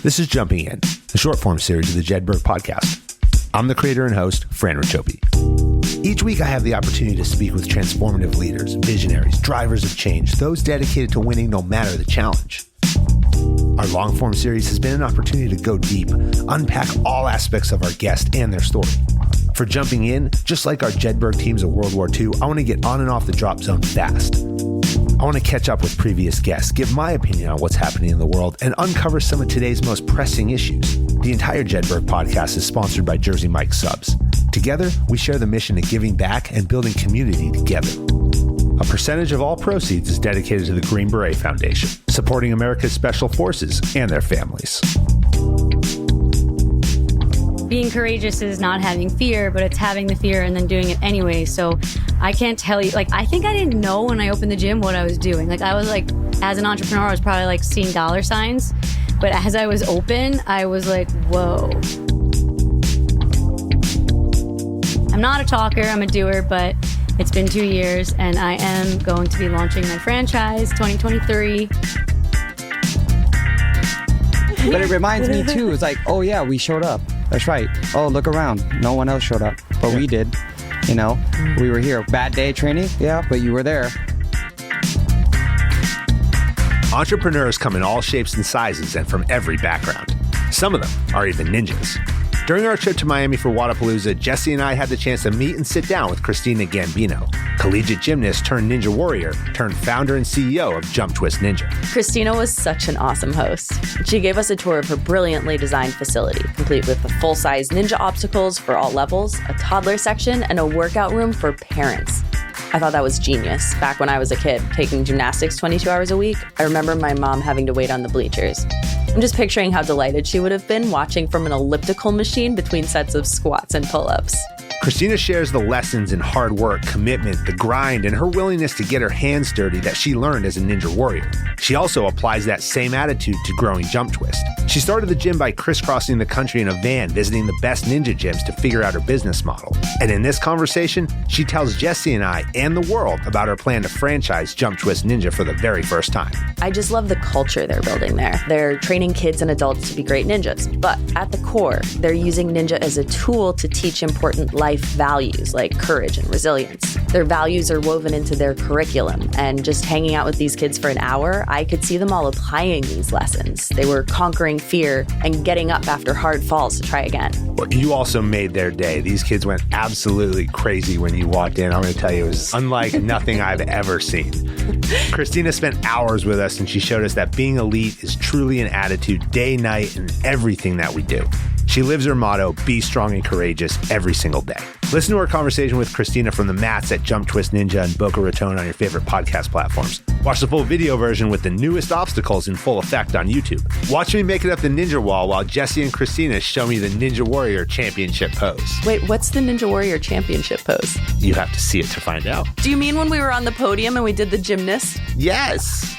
This is Jumping In, the short-form series of the Jedburgh podcast. I'm the creator and host, Fran Racioppi. Each week I have the opportunity to speak with transformative leaders, visionaries, drivers of change, those dedicated to winning no matter the challenge. Our long-form series has been an opportunity to go deep, unpack all aspects of our guest and their story. For Jumping In, just like our Jedburgh teams of World War II, I want to get on and off the drop zone fast. I want to catch up with previous guests, give my opinion on what's happening in the world, and uncover some of today's most pressing issues. The entire Jedburgh podcast is sponsored by Jersey Mike Subs. Together, we share the mission of giving back and building community together. A percentage of all proceeds is dedicated to the Green Beret Foundation, supporting America's Special Forces and their families. Being courageous is not having fear, but it's having the fear and then doing it anyway. So I can't tell you, I think I didn't know when I opened the gym what I was doing. I was as an entrepreneur, I was probably seeing dollar signs. But as I was open, I was like, whoa. I'm not a talker, I'm a doer, but it's been 2 years and I am going to be launching my franchise 2023. But it reminds me too, it's oh yeah, we showed up. That's right. Oh, look around. No one else showed up, but we did. We were here. Bad day training? Yeah, but you were there. Entrepreneurs come in all shapes and sizes and from every background. Some of them are even ninjas. During our trip to Miami for Wadapalooza, Jessie and I had the chance to meet and sit down with Christina Gambino, collegiate gymnast turned ninja warrior turned founder and CEO of Jumptwist Ninja. Christina was such an awesome host. She gave us a tour of her brilliantly designed facility, complete with the full-size ninja obstacles for all levels, a toddler section, and a workout room for parents. I thought that was genius. Back when I was a kid, taking gymnastics 22 hours a week, I remember my mom having to wait on the bleachers. I'm just picturing how delighted she would have been watching from an elliptical machine between sets of squats and pull-ups. Christina shares the lessons in hard work, commitment, the grind, and her willingness to get her hands dirty that she learned as a ninja warrior. She also applies that same attitude to growing Jumptwist. She started the gym by crisscrossing the country in a van, visiting the best ninja gyms to figure out her business model. And in this conversation, she tells Jessie and I and the world about her plan to franchise Jumptwist Ninja for the very first time. I just love the culture they're building there. They're training kids and adults to be great ninjas, but at the core, they're using ninja as a tool to teach important life values like courage and resilience. Their values are woven into their curriculum, and just hanging out with these kids for an hour, I could see them all applying these lessons. They were conquering fear and getting up after hard falls to try again. Well, you also made their day. These kids went absolutely crazy when you walked in. I'm going to tell you, it was unlike nothing I've ever seen. Christina spent hours with us, and she showed us that being elite is truly an attitude day, night, and everything that we do. She lives her motto, be strong and courageous, every single day. Listen to our conversation with Christina from the mats at Jumptwist Ninja and Boca Raton on your favorite podcast platforms. Watch the full video version with the newest obstacles in full effect on YouTube. Watch me make it up the ninja wall while Jessie and Christina show me the Ninja Warrior Championship pose. Wait, what's the Ninja Warrior Championship pose? You have to see it to find out. Do you mean when we were on the podium and we did the gymnast? Yes.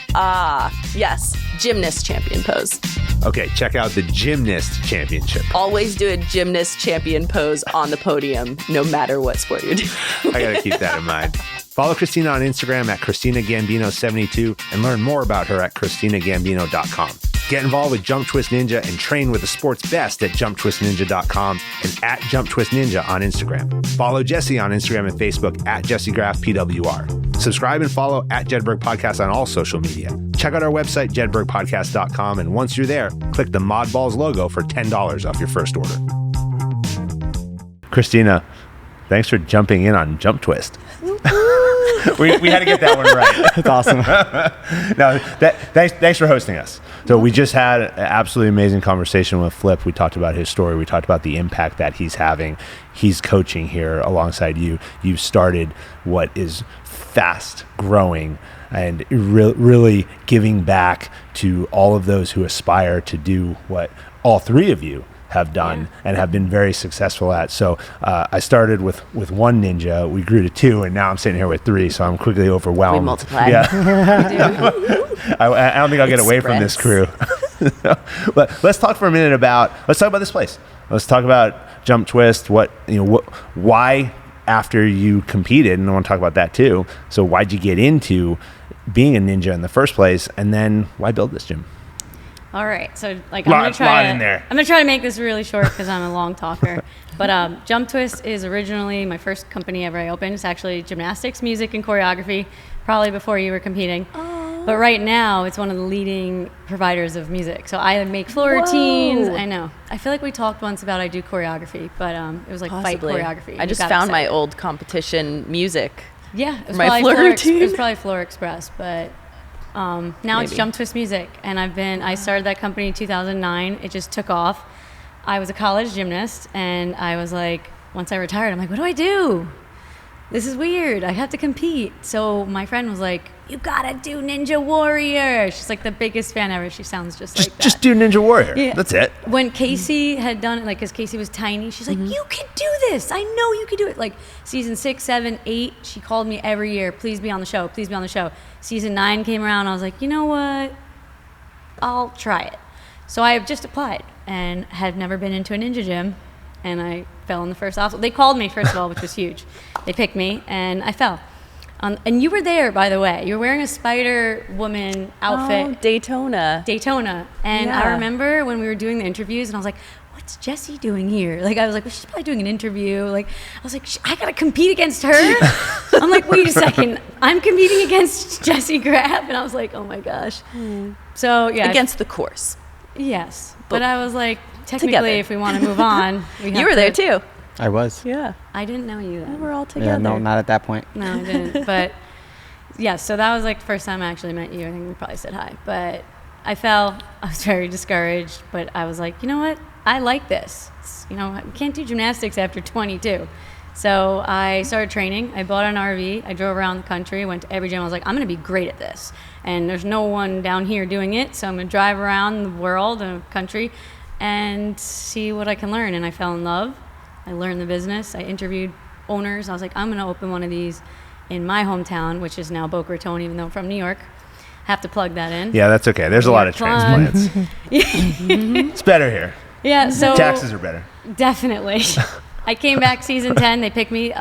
Yes. Gymnast champion pose. Okay, check out the Gymnast Championship. Always do a gymnast champion pose on the podium, no matter what sport you're doing. I got to keep that in mind. Follow Christina on Instagram at Christina Gambino72 and learn more about her at ChristinaGambino.com. Get involved with Jumptwist Ninja and train with the sport's best at JumptwistNinja.com and at Jumptwist Ninja on Instagram. Follow Jessie on Instagram and Facebook at Jessie Graff PWR. Subscribe and follow at Jedburgh Podcast on all social media. Check out our website, JedburghPodcast.com, and once you're there, click the Modballs logo for $10 off your first order. Christina, thanks for jumping in on Jumptwist. we had to get that one right. That's awesome. No, thanks for hosting us. So we just had an absolutely amazing conversation with Flip. We talked about his story. We talked about the impact that he's having. He's coaching here alongside you. You've started what is fast growing and really giving back to all of those who aspire to do what all three of you have done and have been very successful at. So I started with one ninja, we grew to two, and now I'm sitting here with three, so I'm quickly overwhelmed. We multiplied. Yeah. I don't think I'll get away from this crew. But let's talk for a minute let's talk about this place. Let's talk about Jumptwist, why after you competed, and I want to talk about that too. So why'd you get into being a ninja in the first place, and then why build this gym? All right, so like Lot I'm gonna in there. try to make this really short because I'm a long talker. But Jumptwist is originally my first company ever I opened. It's actually gymnastics, music, and choreography, probably before you were competing. Oh. But right now, it's one of the leading providers of music. So I make floor routines. I know. I feel like we talked once about I do choreography, but it was like Possibly. fight choreography. I just found my old competition music. Yeah, it was my probably floor routine. It was probably Floor Express, but now it's Jumptwist Music, and I started that company in 2009. It just took off. I was a college gymnast, and I was like, once I retired, I'm like, what do I do? This is weird. I have to compete. So my friend was like, you gotta do Ninja Warrior. She's like the biggest fan ever. She sounds just like that. Just do Ninja Warrior. Yeah. That's it. When Casey had done it, like, because Casey was tiny, she's like, you can do this. I know you can do it. Like, season 6, 7, 8, she called me every year. Please be on the show. Please be on the show. Season 9 came around. I was like, you know what? I'll try it. So I have just applied and had never been into a ninja gym. And I fell in the first obstacle. They called me, first of all, which was huge. They picked me, and I fell. And you were there, by the way. You were wearing a Spider-Woman outfit. Oh, Daytona. And I remember when we were doing the interviews, and I was like, what's Jessie doing here? Like, I was like, well, she's probably doing an interview. Like, I was like, I got to compete against her? I'm like, wait a second. I'm competing against Jessie Graff? And I was like, oh, my gosh. So, yeah. Against the course. Yes. But I was like, technically, together. If we want to move on. You were there, too. I was. Yeah. I didn't know you then. We were all together. Yeah, no, not at that point. No, I didn't. But yeah, so that was like the first time I actually met you. I think we probably said hi. But I fell. I was very discouraged. But I was like, you know what? I like this. You know, I can't do gymnastics after 22. So I started training. I bought an RV. I drove around the country, went to every gym. I was like, I'm going to be great at this. And there's no one down here doing it. So I'm going to drive around the world and the country and see what I can learn. And I fell in love. I learned the business. I interviewed owners. I was like, I'm going to open one of these in my hometown, which is now Boca Raton, even though I'm from New York. Have to plug that in. Yeah, that's okay. There's a lot of transplants. It's better here. Yeah, so taxes are better. Definitely. I came back season 10. They picked me.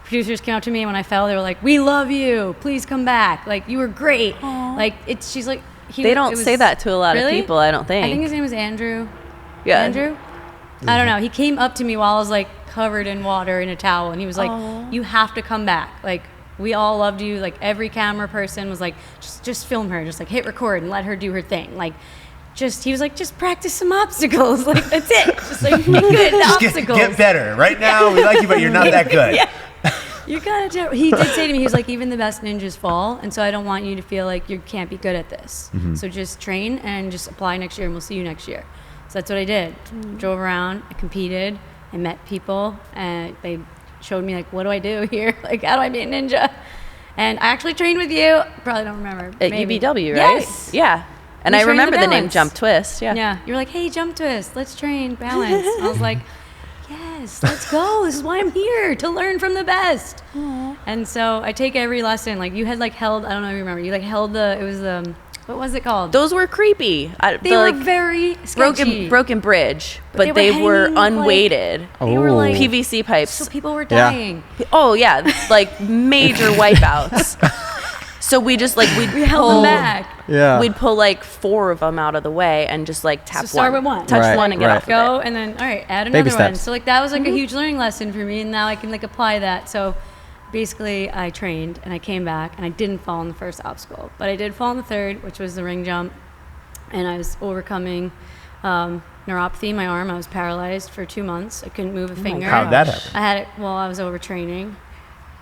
Producers came up to me when I fell. They were like, "We love you. Please come back. Like, you were great." Aww. Like, it's. She's like. They don't say that to a lot of people. I don't think. I think his name was Andrew. Yeah. Andrew. I don't know. He came up to me while I was like covered in water in a towel, and he was like, "Aww. You have to come back. Like, we all loved you. Like, every camera person was like, just film her. Just like hit record and let her do her thing. Like, he was like, just practice some obstacles. Like, that's it. Just like get good at obstacles. Get better. Right now, we like you, but you're not that good." Yeah. You gotta. He did say to me, he was like, even the best ninjas fall, and so I don't want you to feel like you can't be good at this. So just train and just apply next year, and we'll see you next year. So that's what I did. Drove around, I competed, I met people, and they showed me, like, what do I do here? Like, how do I be a ninja? And I actually trained with you. Probably don't remember. At maybe. UBW, right? Yes. Yeah. And I remember the name Jumptwist. Yeah. Yeah. You were like, hey, Jumptwist, let's train balance. I was like, yes, let's go. This is why I'm here, to learn from the best. Aww. And so I take every lesson. Like, you had, like, held, I don't know if you remember, you, like, held what was it called? Those were creepy. They were like very sketchy. Broken bridge, but they were unweighted. Like, they were like PVC pipes. So people were dying. Yeah. Oh yeah, like major wipeouts. So we just like we'd held them back. Yeah. We'd pull like 4 of them out of the way and just like tap start with one. Touch one and get off Go of it. And then all right, add another Baby one. steps. So like that was like a huge learning lesson for me, and now I can like apply that. So basically, I trained and I came back and I didn't fall in the first obstacle, but I did fall in the third, which was the ring jump, and I was overcoming neuropathy in my arm. I was paralyzed for 2 months. I couldn't move a finger. How'd that happen? I had it while I was overtraining.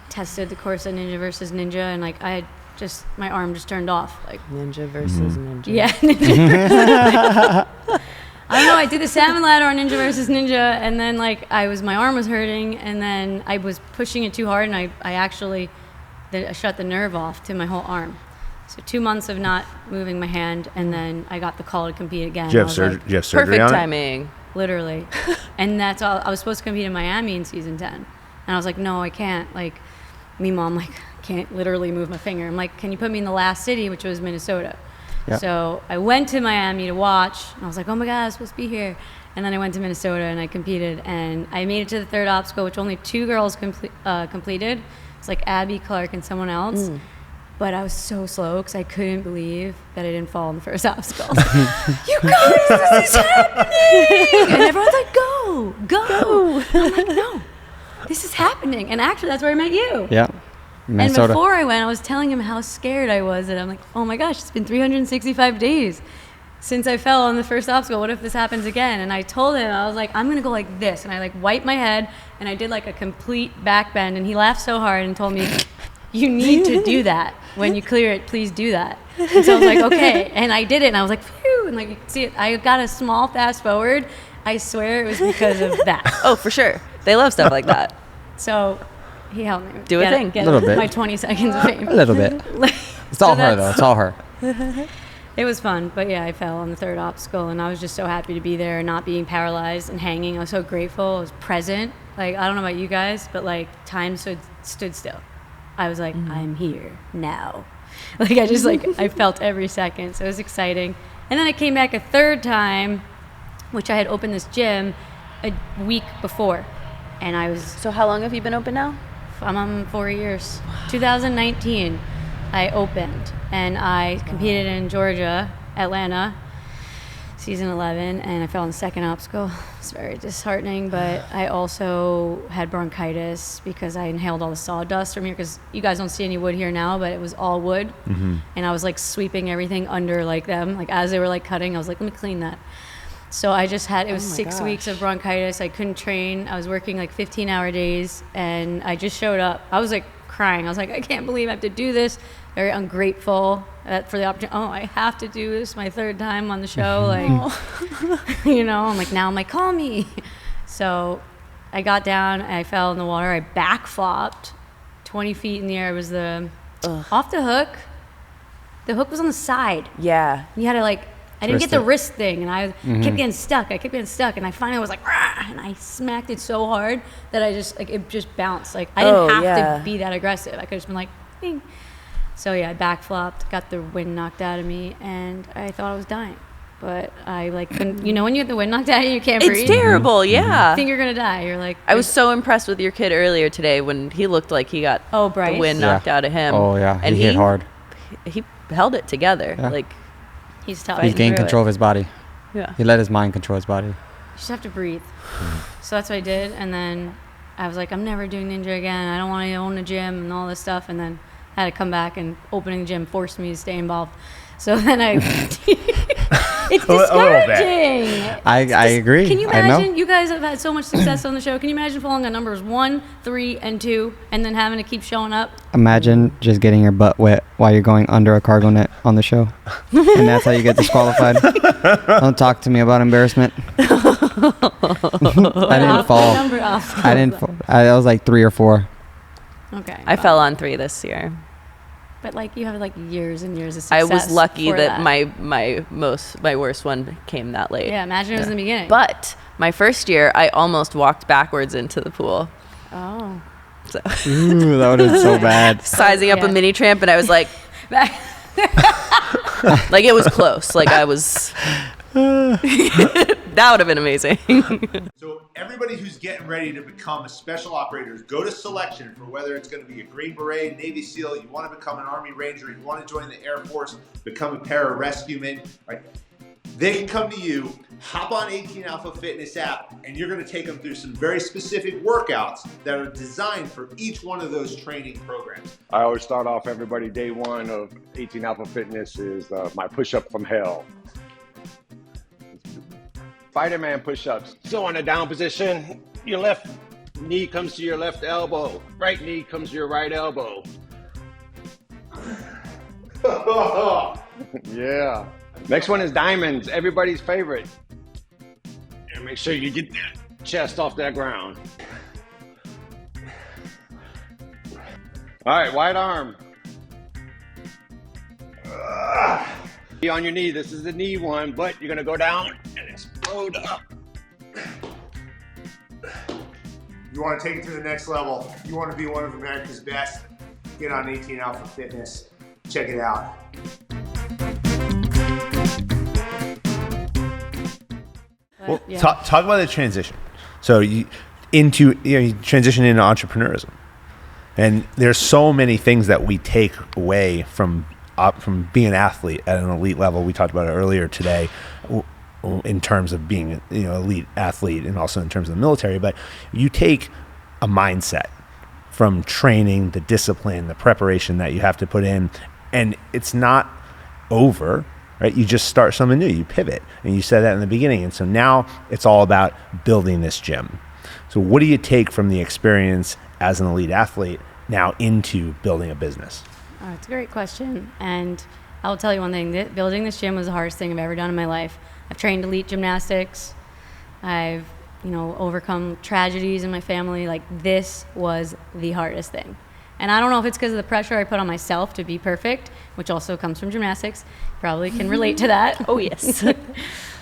Tested the course of Ninja versus Ninja, and like I had just my arm just turned off. Like Ninja versus Ninja. Yeah. Ninja. I don't know. I did the salmon ladder on Ninja versus Ninja, and then like my arm was hurting, and then I was pushing it too hard, and I shut the nerve off to my whole arm. So 2 months of not moving my hand, and then I got the call to compete again. Did you have surgery Perfect on it? timing. Literally. And that's all. I was supposed to compete in Miami in season 10, and I was like, no, I can't. Like, meanwhile, I'm like, I can't literally move my finger. I'm like, can you put me in the last city, which was Minnesota? Yep. So I went to Miami to watch, and I was like, oh my God, I'm supposed to be here. And then I went to Minnesota, and I competed, and I made it to the third obstacle, which only 2 girls completed. It's like Abby, Clark, and someone else. But I was so slow because I couldn't believe that I didn't fall in the first obstacle. You guys, this is happening! And everyone's like, go! I'm like, no, this is happening. And actually, that's where I met you. Yeah. Minnesota. And before I went, I was telling him how scared I was. And I'm like, oh my gosh, it's been 365 days since I fell on the first obstacle. What if this happens again? And I told him, I was like, I'm going to go like this. And I like wiped my head and I did like a complete back bend. And he laughed so hard and told me, you need to do that. When you clear it, please do that. And so I was like, okay. And I did it. And I was like, phew. And like, you can see it. I got a small fast forward. I swear it was because of that. Oh, for sure. They love stuff like that. So he helped me. Do a thing. Get a little bit. My 20 seconds of fame. A little bit. It's all her, though. It's all her. It was fun. But yeah, I fell on the third obstacle. And I was just so happy to be there and not being paralyzed and hanging. I was so grateful. I was present. Like, I don't know about you guys, but like time stood still. I was like, I'm here now. Like, I just like, I felt every second. So it was exciting. And then I came back a third time, which I had opened this gym a week before. And I was... So how long have you been open now? I'm on 4 years. 2019, I opened. And I competed in Georgia, Atlanta, season 11, and I fell on the second obstacle. It's very disheartening, but I also had bronchitis because I inhaled all the sawdust from here, because you guys don't see any wood here now, but it was all wood. And I was like sweeping everything under like them. Like as they were like cutting, I was like, let me clean that. So I just had, it was 6 weeks of bronchitis. I couldn't train. I was working like 15-hour days, and I just showed up. I was like crying. I was like, I can't believe I have to do this. Very ungrateful for the opportunity. Oh, I have to do this my third time on the show. Like, you know, I'm like, call me. So I got down, I fell in the water. I back flopped 20 feet in the air. It was off the hook. The hook was on the side. Yeah. You had to like, I didn't get the wrist thing, and I kept getting stuck. And I finally was like, rah, and I smacked it so hard that I just, like, it just bounced. Like, I didn't have to be that aggressive. I could have just been like, ding. So yeah, I back flopped, got the wind knocked out of me, and I thought I was dying. But I like couldn't, you know, when you get the wind knocked out of you, you can't breathe. It's terrible, yeah. You think you're gonna die. You're like, I was so impressed with your kid earlier today when he looked like he got Bryce. the wind knocked out of him. Oh yeah, and he hit hard. He held it together. Yeah. Like, he's tough. He gained control of his body. Yeah. He let his mind control his body. You just have to breathe. So that's what I did, and then I was like, I'm never doing ninja again. I don't want to own a gym and all this stuff, and then I had to come back, and opening the gym forced me to stay involved. So then it's discouraging. I agree. Can you imagine? You guys have had so much success on the show. Can you imagine falling on numbers 1, 3, and 2, and then having to keep showing up? Imagine just getting your butt wet while you're going under a cargo net on the show, and that's how you get disqualified. Don't talk to me about embarrassment. I didn't fall. I didn't fall. I was like 3 or 4. Okay. I fell on 3 this year. But like you have like years and years of success. I was lucky that my worst one came that late. Yeah, imagine it was in the beginning. But my first year, I almost walked backwards into the pool. Oh. So. Ooh, that would have been so bad. Sizing up a mini tramp, and I was like, like it was close. Like I was. That would have been amazing. So everybody who's getting ready to become a special operator, go to selection for whether it's going to be a Green Beret, Navy SEAL, you want to become an Army Ranger, you want to join the Air Force, become a pararescueman, right? They can come to you, hop on 18 Alpha Fitness app, and you're going to take them through some very specific workouts that are designed for each one of those training programs. I always start off everybody day one of 18 Alpha Fitness is my push-up from hell. Spider-Man push-ups. So on a down position, your left knee comes to your left elbow. Right knee comes to your right elbow. Yeah. Next one is diamonds, everybody's favorite. And make sure you get that chest off that ground. All right, wide arm. Be on your knee. This is the knee one, but you're gonna go down and explode up. You want to take it to the next level. You want to be one of America's best. Get on 18 Alpha Fitness. Check it out. Well, Yeah. talk about the transition. So you transition into entrepreneurism. And there's so many things that we take away from being an athlete at an elite level. We talked about it earlier today in terms of being, elite athlete and also in terms of the military. But you take a mindset from training, the discipline, the preparation that you have to put in, and it's not over, right? You just start something new, you pivot, and you said that in the beginning. And so now it's all about building this gym. So what do you take from the experience as an elite athlete now into building a business? Oh, it's a great question. And I'll tell you one thing, building this gym was the hardest thing I've ever done in my life. I've trained elite gymnastics. I've, overcome tragedies in my family. Like, this was the hardest thing. And I don't know if it's because of the pressure I put on myself to be perfect, which also comes from gymnastics. Probably can relate to that. Oh, yes.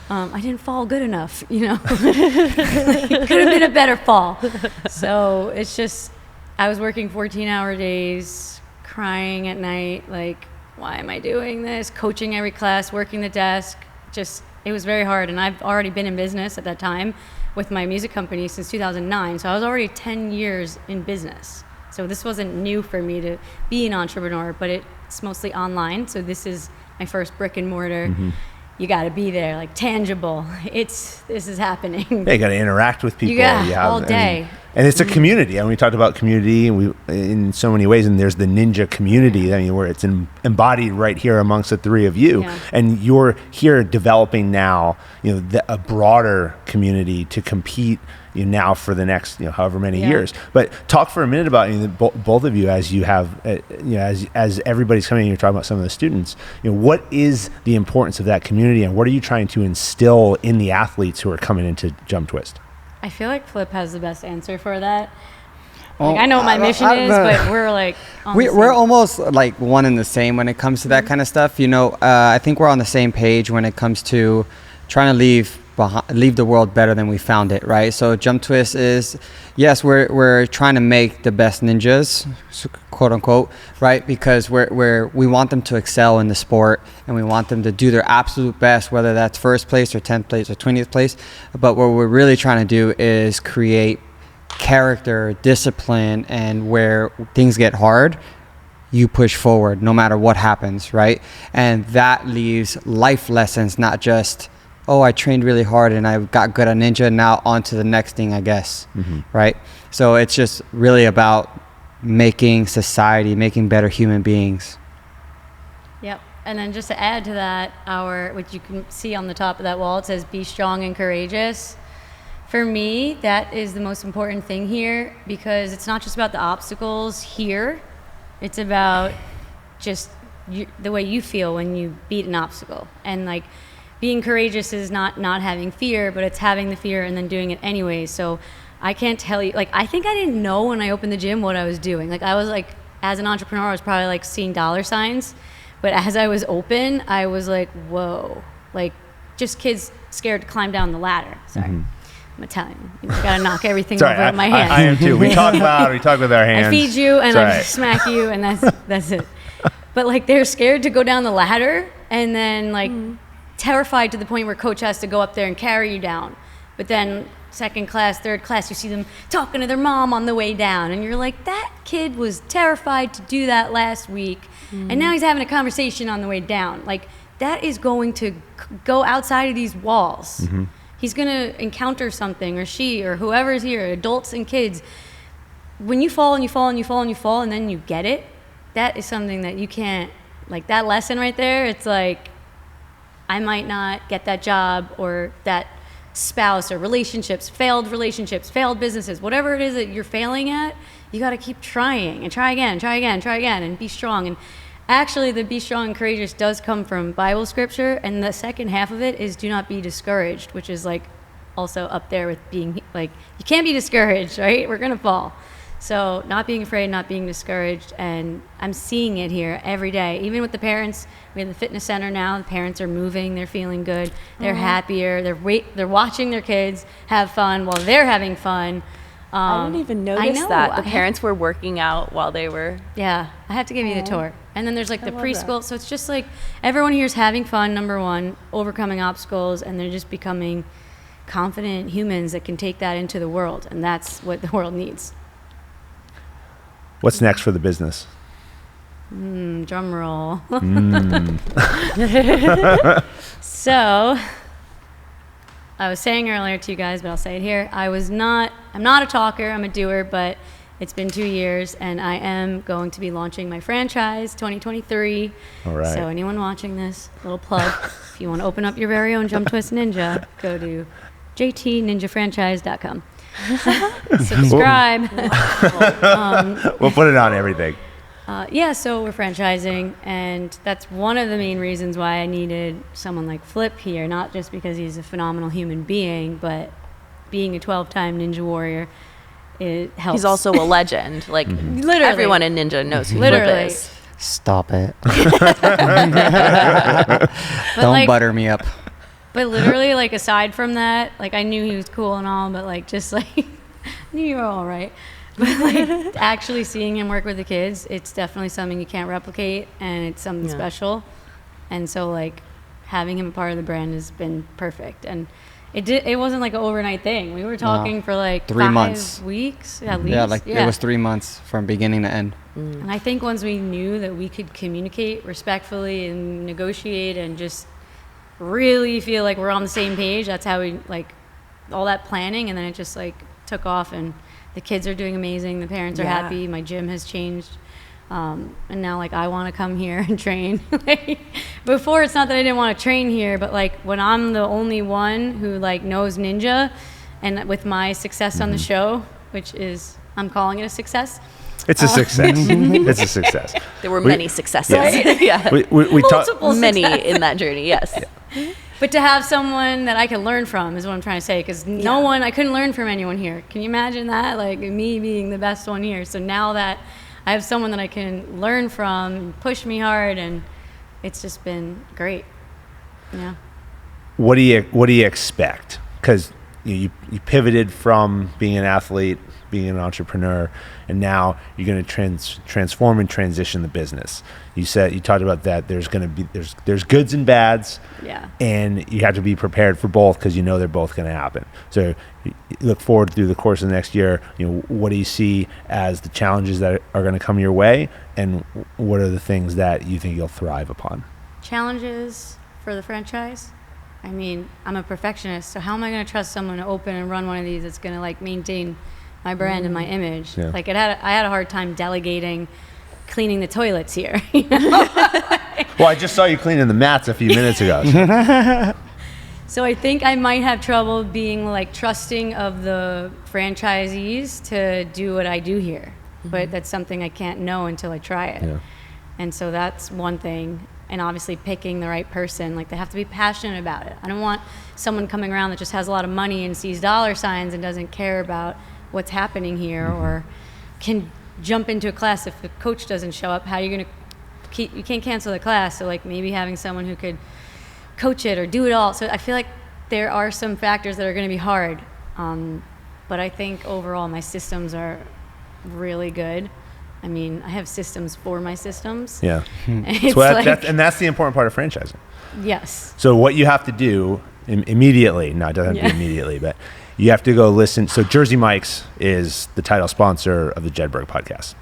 I didn't fall good enough, It could have been a better fall. So it's just, I was working 14-hour days, crying at night, like, why am I doing this? Coaching every class, working the desk. Just, it was very hard. And I've already been in business at that time with my music company since 2009. So I was already 10 years in business. So this wasn't new for me to be an entrepreneur, but it's mostly online. So this is my first brick and mortar. Mm-hmm. You got to be there, like, tangible. This is happening. Yeah, you got to interact with people. All day. And it's a community. And we talked about community in so many ways. And there's the ninja community, where it's embodied right here amongst the three of you. Yeah. And you're here developing now, a broader community to compete now for the next however many years. But talk for a minute about both of you as you have as everybody's coming in. You're talking about some of the students. What is the importance of that community, and what are you trying to instill in the athletes who are coming into Jumptwist? I feel like Flip has the best answer for that. I know what my mission is, but we're like we're almost like one and the same when it comes to that kind of stuff. I think we're on the same page when it comes to trying to leave the world better than we found it, right? So Jumptwist is, yes, we're trying to make the best ninjas, quote unquote, right? Because we want them to excel in the sport, and we want them to do their absolute best, whether that's first place or 10th place or 20th place. But what we're really trying to do is create character, discipline, and where things get hard, you push forward no matter what happens, right? And that leaves life lessons, not just, oh, I trained really hard and I got good at ninja, now on to the next thing, I guess, right? So it's just really about making society, making better human beings. Yep. And then just to add to that, which you can see on the top of that wall, it says, be strong and courageous. For me, that is the most important thing here, because it's not just about the obstacles here. It's about just the way you feel when you beat an obstacle. And like, being courageous is not having fear, but it's having the fear and then doing it anyway. So I can't tell you, like, I think I didn't know when I opened the gym what I was doing. Like, I was like, as an entrepreneur, I was probably like seeing dollar signs. But as I was open, I was like, whoa, like, just kids scared to climb down the ladder. Sorry. I'm Italian. You gotta knock everything over with my hands. I am too. We talk with our hands. I feed you and I smack you, and that's it. But like, they're scared to go down the ladder, and then like terrified to the point where coach has to go up there and carry you down. But then second class, third class, you see them talking to their mom on the way down, and you're like, that kid was terrified to do that last week, and now he's having a conversation on the way down. Like, that is going to go outside of these walls. He's going to encounter something, or she, or whoever's here, adults and kids. When you fall and you fall and you fall and you fall, and then you get it, that is something that you can't, like, that lesson right there, it's like, I might not get that job, or that spouse, or relationships, failed businesses, whatever it is that you're failing at, you got to keep trying and try again, and be strong. And actually, the be strong and courageous does come from Bible scripture, and the second half of it is do not be discouraged, which is like also up there with being like, you can't be discouraged, right? We're gonna fall. So not being afraid, not being discouraged, and I'm seeing it here every day. Even with the parents, we have the fitness center now. The parents are moving, they're feeling good, they're happier, they're watching their kids have fun while they're having fun. I didn't even notice that. The parents were working out while they were... Yeah, I have to give you the tour. And then there's like the preschool. So it's just like everyone here is having fun, number one, overcoming obstacles, and they're just becoming confident humans that can take that into the world. And that's what the world needs. What's next for the business? Drum roll. So, I was saying earlier to you guys, but I'll say it here. I'm not a talker, I'm a doer, but it's been 2 years, and I am going to be launching my franchise 2023. All right. So anyone watching this, little plug, if you want to open up your very own Jumptwist Ninja, go to jtninjafranchise.com. Subscribe. We'll put it on everything. So we're franchising, and that's one of the main reasons why I needed someone like Flip here, not just because he's a phenomenal human being, but being a 12-time Ninja Warrior, it helps. He's also a legend. Like, Literally. everyone in Ninja knows who Literally. Flip is. Stop it. But Don't butter me up. But literally, like, aside from that, like, I knew he was cool and all, but, like, just, like, I knew you were all right. But, like, actually seeing him work with the kids, it's definitely something you can't replicate, and it's something special. And so, like, having him a part of the brand has been perfect. And it wasn't, like, an overnight thing. We were talking for, like, 3 months. 5 weeks at least. Yeah, it was 3 months from beginning to end. And I think once we knew that we could communicate respectfully and negotiate and just really feel like we're on the same page, that's how we, like, all that planning, and then it just, like, took off, and the kids are doing amazing, the parents are happy, my gym has changed, and now, like, I want to come here and train. Before, it's not that I didn't want to train here, but, like, when I'm the only one who, like, knows Ninja, and with my success on the show, which is, I'm calling it a success. It's a success. It's a success. There were many successes. Yes. Yeah. We Multiple Many success. in that journey, yes. Yeah. But to have someone that I can learn from is what I'm trying to say, because I couldn't learn from anyone here. Can you imagine that? Like, me being the best one here. So now that I have someone that I can learn from and push me hard, and it's just been great. Yeah. What do you expect? Because you pivoted from being an athlete, being an entrepreneur, and now you're going to transform and transition the business. You talked about that there's goods and bads, and you have to be prepared for both, because you know they're both going to happen. So you look forward through the course of the next year. What do you see as the challenges that are going to come your way, and what are the things that you think you'll thrive upon? Challenges for the franchise? I mean, I'm a perfectionist, so how am I going to trust someone to open and run one of these that's going to, like, maintain my brand and my image? Yeah. Like, I had a hard time delegating cleaning the toilets here. Well, I just saw you cleaning the mats a few minutes ago. So I think I might have trouble being, like, trusting of the franchisees to do what I do here. But that's something I can't know until I try it. Yeah. And so that's one thing. And obviously picking the right person, like, they have to be passionate about it. I don't want someone coming around that just has a lot of money and sees dollar signs and doesn't care about what's happening here, or can jump into a class if the coach doesn't show up. How are you going to you can't cancel the class. So, like, maybe having someone who could coach it or do it all. So I feel like there are some factors that are going to be hard. But I think overall my systems are really good. I mean, I have systems for my systems. Yeah. It's So like, that's the important part of franchising. yes. So what you have to do immediately, no, it doesn't have to be immediately, but you have to go listen. So Jersey Mike's is the title sponsor of the Jedburgh podcast.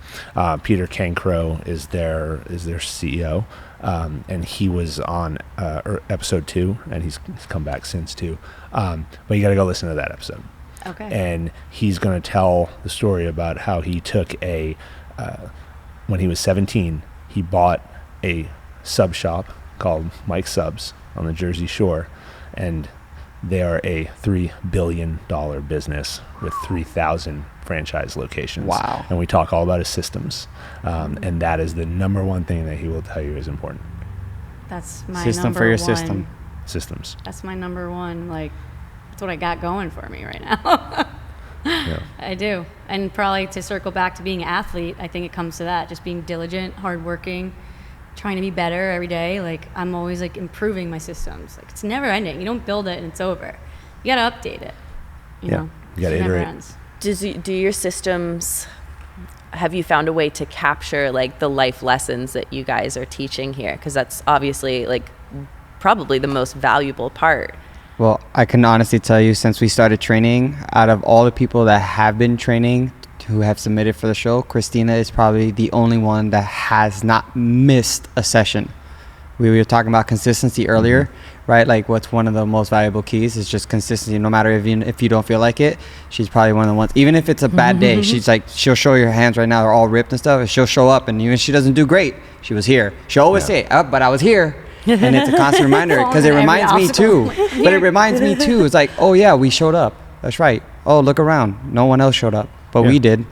Peter Cancro is their CEO, and he was on episode 2, and he's come back since too. But you got to go listen to that episode. Okay. And he's going to tell the story about how he took when he was 17, he bought a sub shop called Mike's Subs on the Jersey Shore, and they are a $3 billion business with 3,000 franchise locations. Wow. And we talk all about his systems, and that is the number one thing that he will tell you is important. That's my System number for your one. system. Systems. That's my number one. Like, that's what I got going for me right now. Yeah. I do. And probably to circle back to being an athlete, I think it comes to that. Just being diligent, hardworking, trying to be better every day. Like, I'm always, like, improving my systems. Like, it's never ending. You don't build it and it's over. You got to update it. You know? You got to It never iterate. ends. Do your systems, have you found a way to capture, like, the life lessons that you guys are teaching here? Because that's obviously, like, probably the most valuable part. Well, I can honestly tell you, since we started training, out of all the people that have been training who have submitted for the show, Christina is probably the only one that has not missed a session. We were talking about consistency earlier, right? Like what's one of the most valuable keys is just consistency. No matter if you don't feel like it, she's probably one of the ones. Even if it's a bad day, she's like, she'll show your hands right now, they're all ripped and stuff. And she'll show up, and even if she doesn't do great, she was here. She'll always say, but I was here. And it's a constant reminder because it reminds me too. But it reminds me too. It's like, oh yeah, we showed up. That's right. Oh, look around. No one else showed up, but we did.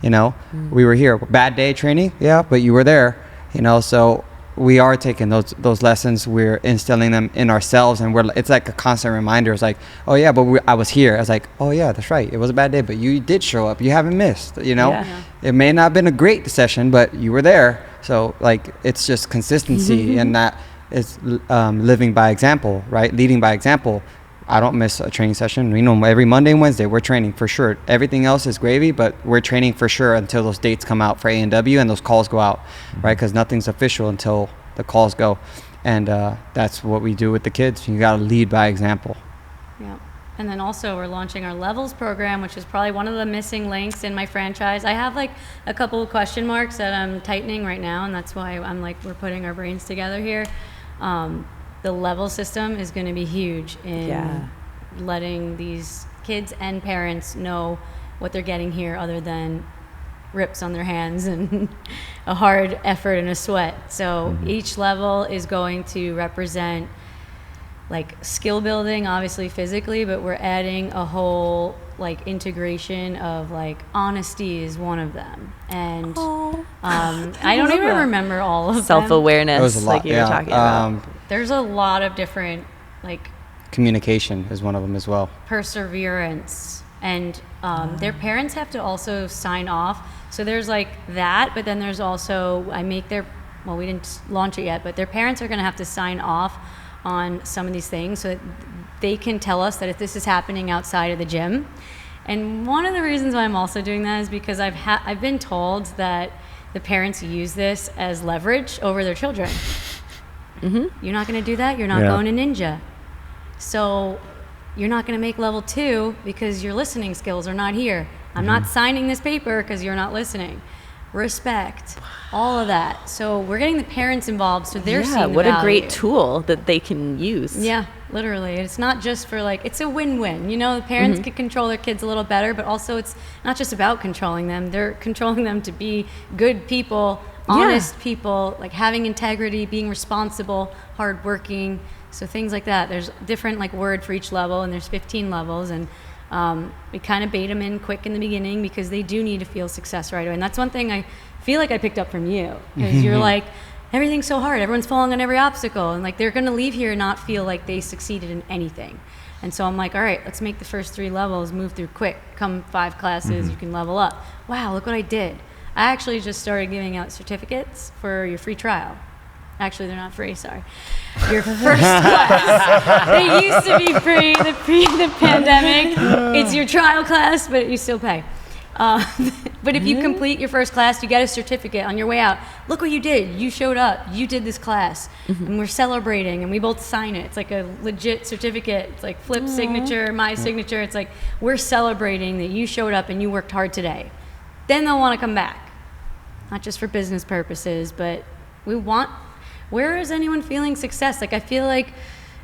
You know, we were here. Bad day training, yeah, but you were there. You know, so we are taking those lessons. We're instilling them in ourselves, and it's like a constant reminder. It's like, oh yeah, but I was here. I was like, oh yeah, that's right. It was a bad day, but you did show up. You haven't missed. You know, it may not have been a great session, but you were there. So like, it's just consistency, and that is living by example, right? Leading by example. I don't miss a training session. You know, every Monday and Wednesday we're training for sure. Everything else is gravy, but we're training for sure until those dates come out for A&W and those calls go out, right? Because nothing's official until the calls go, and that's what we do with the kids. You got to lead by example. Yeah. And then also we're launching our levels program, which is probably one of the missing links in my franchise. I have like a couple of question marks that I'm tightening right now, and that's why I'm like, we're putting our brains together here. The level system is going to be huge in letting these kids and parents know what they're getting here, other than rips on their hands and a hard effort and a sweat. So each level is going to represent like skill building, obviously physically, but we're adding a whole like integration of like honesty is one of them, and I don't even remember all of self-awareness. There was a lot, like you were talking about. There's a lot of different like communication is one of them as well. Perseverance, and their parents have to also sign off. So there's like that, but then there's also we didn't launch it yet, but their parents are going to have to sign off on some of these things so that they can tell us that if this is happening outside of the gym. And one of the reasons why I'm also doing that is because I've been told that the parents use this as leverage over their children. You're not going to do that, you're not going to Ninja. So you're not going to make level 2 because your listening skills are not here. I'm not signing this paper because you're not listening. Respect, all of that. So we're getting the parents involved, so they're seeing the what value. A great tool that they can use. Yeah, literally. It's not just for like, it's a win-win. You know, the parents can control their kids a little better, but also it's not just about controlling them. They're controlling them to be good people, honest people, like having integrity, being responsible, hardworking. So things like that. There's different like word for each level, and there's 15 levels, and we kind of bait them in quick in the beginning because they do need to feel success right away. And that's one thing I feel like I picked up from you, because you're like, everything's so hard, everyone's falling on every obstacle, and like they're going to leave here and not feel like they succeeded in anything. And so I'm like, all right, let's make the first 3 levels move through quick. Come 5 classes, you can level up. Wow, look what I did. I actually just started giving out certificates for your free trial. Actually, they're not free, sorry. Your first class. They used to be free, the pandemic. It's your trial class, but you still pay. But if you complete your first class, you get a certificate on your way out. Look what you did. You showed up. You did this class. And we're celebrating, and we both sign it. It's like a legit certificate. It's like Flip's signature, my signature. It's like we're celebrating that you showed up and you worked hard today. Then they'll want to come back. Not just for business purposes, but where is anyone feeling success? Like, I feel like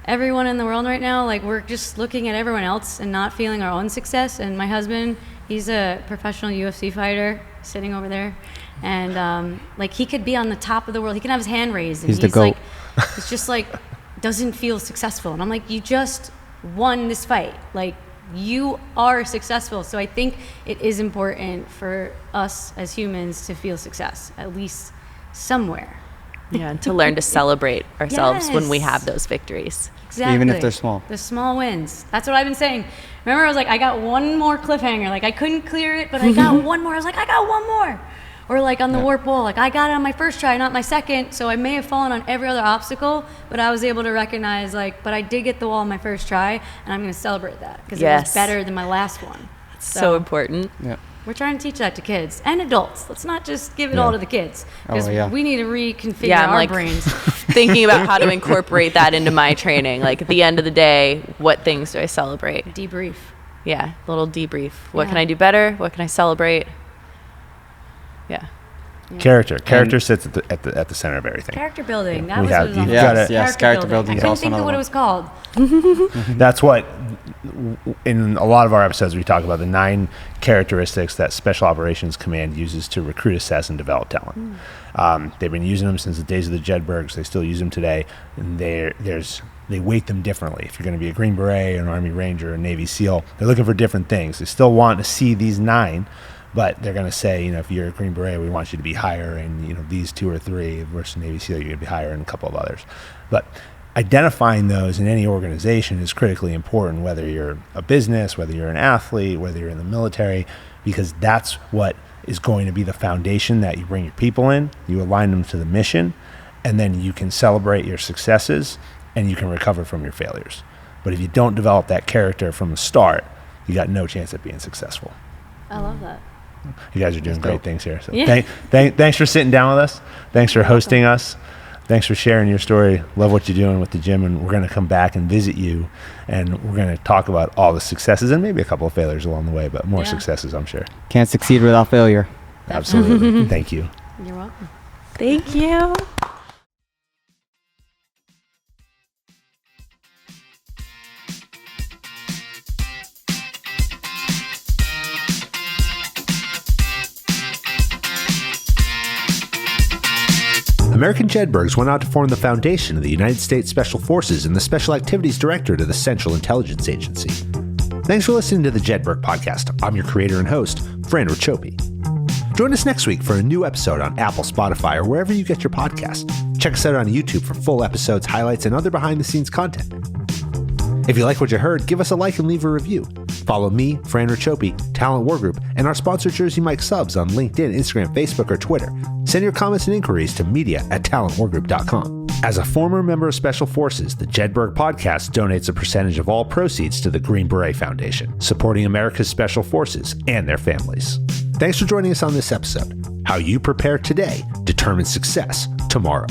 everyone in the world right now, like, we're just looking at everyone else and not feeling our own success. And my husband, he's a professional UFC fighter sitting over there. And, like, he could be on the top of the world. He can have his hand raised. And he's the GOAT. Like, he's just, like, doesn't feel successful. And I'm like, you just won this fight. Like, you are successful. So I think it is important for us as humans to feel success, at least somewhere. Yeah, and to learn to celebrate ourselves when we have those victories. Exactly. Even if they're small. The small wins. That's what I've been saying. Remember, I was like, I got one more cliffhanger. Like, I couldn't clear it, but I got one more. I was like, I got one more. Or like on the warp wall, like, I got it on my first try, not my second. So I may have fallen on every other obstacle, but I was able to recognize, like, but I did get the wall on my first try, and I'm going to celebrate that because it was better than my last one. So important. Yeah. We're trying to teach that to kids and adults. Let's not just give it all to the kids, because we need to reconfigure our like, brains. Thinking about how to incorporate that into my training. Like, at the end of the day, what things do I celebrate? Debrief. Yeah, a little debrief. What can I do better? What can I celebrate? Yeah. Character sits at the center of everything. Character building. That We was have- what it was you've on. got it. Yes, character building I is couldn't also think of another what it one. was called. That's what, in a lot of our episodes, we talk about the 9 characteristics that Special Operations Command uses to recruit, assess, and develop talent. They've been using them since the days of the Jedburghs. They still use them today, and they weight them differently. If you're going to be a Green Beret, an Army Ranger, a Navy SEAL, they're looking for different things. They still want to see these 9, but they're going to say, if you're a Green Beret, we want you to be higher in, these 2 or 3, versus Navy SEAL, you're going to be higher in a couple of others. But identifying those in any organization is critically important, whether you're a business, whether you're an athlete, whether you're in the military, because that's what is going to be the foundation that you bring your people in, you align them to the mission, and then you can celebrate your successes and you can recover from your failures. But if you don't develop that character from the start, you got no chance at being successful. I love that. You guys are doing great things here. So Yeah. thanks for sitting down with us. Thanks for hosting us. Thanks for sharing your story. Love what you're doing with the gym, and we're going to come back and visit you, and we're going to talk about all the successes and maybe a couple of failures along the way, but more successes, I'm sure. Can't succeed without failure. Absolutely. Thank you. You're welcome. Thank you. American Jedburghs went out to form the foundation of the United States Special Forces and the Special Activities Director to the Central Intelligence Agency. Thanks for listening to the Jedburgh Podcast. I'm your creator and host, Fran Racioppi. Join us next week for a new episode on Apple, Spotify, or wherever you get your podcasts. Check us out on YouTube for full episodes, highlights, and other behind-the-scenes content. If you like what you heard, give us a like and leave a review. Follow me, Fran Racioppi, Talent War Group, and our sponsor Jersey Mike Subs on LinkedIn, Instagram, Facebook, or Twitter. Send your comments and inquiries to media@talentwargroup.com. As a former member of Special Forces, the Jedburgh Podcast donates a percentage of all proceeds to the Green Beret Foundation, supporting America's Special Forces and their families. Thanks for joining us on this episode. How you prepare today determines success tomorrow.